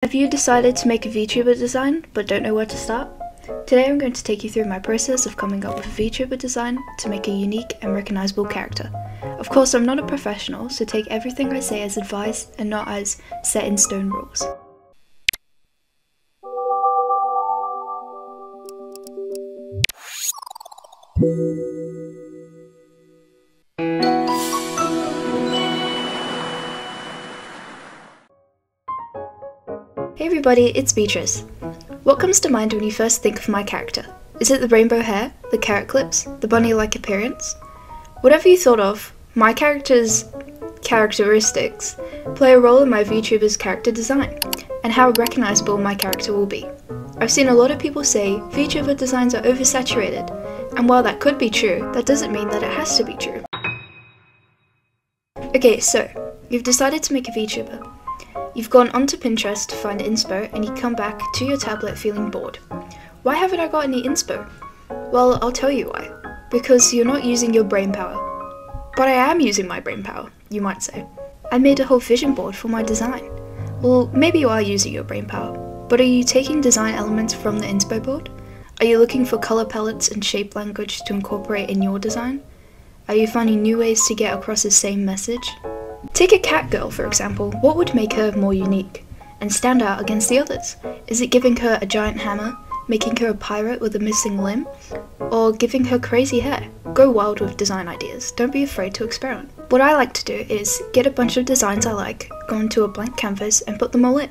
Have you decided to make a VTuber design but don't know where to start? Today I'm going to take you through my process of coming up with a VTuber design to make a unique and recognizable character. Of course, I'm not a professional, so take everything I say as advice and not as set in stone rules. Hey everybody, it's Beatrice. What comes to mind when you first think of my character? Is it the rainbow hair, the carrot clips, the bunny-like appearance? Whatever you thought of, my character's characteristics play a role in my VTuber's character design, and how recognizable my character will be. I've seen a lot of people say VTuber designs are oversaturated, and while that could be true, that doesn't mean that it has to be true. Okay, so, you've decided to make a VTuber. You've gone onto Pinterest to find inspo and you come back to your tablet feeling bored. Why haven't I got any inspo? Well, I'll tell you why. Because you're not using your brain power. But I am using my brain power, you might say. I made a whole vision board for my design. Well, maybe you are using your brain power, but are you taking design elements from the inspo board? Are you looking for color palettes and shape language to incorporate in your design? Are you finding new ways to get across the same message? Take a cat girl, for example. What would make her more unique and stand out against the others? Is it giving her a giant hammer, making her a pirate with a missing limb, or giving her crazy hair? Go wild with design ideas. Don't be afraid to experiment. What I like to do is get a bunch of designs I like, go onto a blank canvas and put them all in.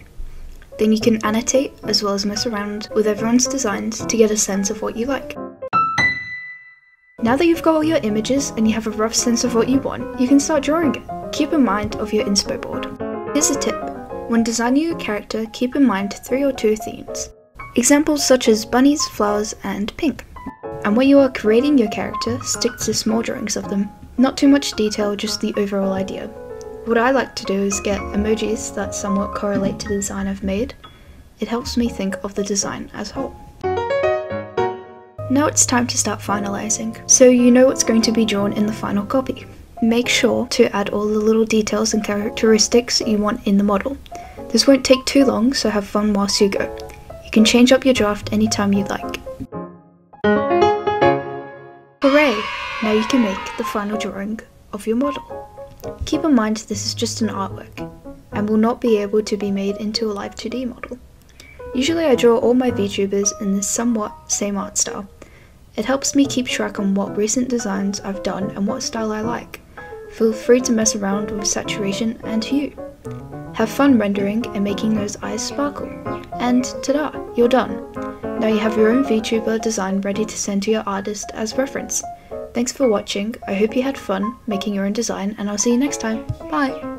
Then you can annotate as well as mess around with everyone's designs to get a sense of what you like. Now that you've got all your images and you have a rough sense of what you want, you can start drawing it. Keep in mind of your inspo board. Here's a tip. When designing your character, keep in mind 3 or 2 themes. Examples such as bunnies, flowers, and pink. And when you are creating your character, stick to small drawings of them. Not too much detail, just the overall idea. What I like to do is get emojis that somewhat correlate to the design I've made. It helps me think of the design as a whole. Now it's time to start finalizing, so you know what's going to be drawn in the final copy. Make sure to add all the little details and characteristics you want in the model. This won't take too long, so have fun whilst you go. You can change up your draft anytime you like. Hooray! Now you can make the final drawing of your model. Keep in mind this is just an artwork, and will not be able to be made into a live 2D model. Usually I draw all my VTubers in this somewhat same art style. It helps me keep track on what recent designs I've done and what style I like. Feel free to mess around with saturation and hue. Have fun rendering and making those eyes sparkle. And ta-da, you're done. Now you have your own VTuber design ready to send to your artist as reference. Thanks for watching, I hope you had fun making your own design and I'll see you next time. Bye!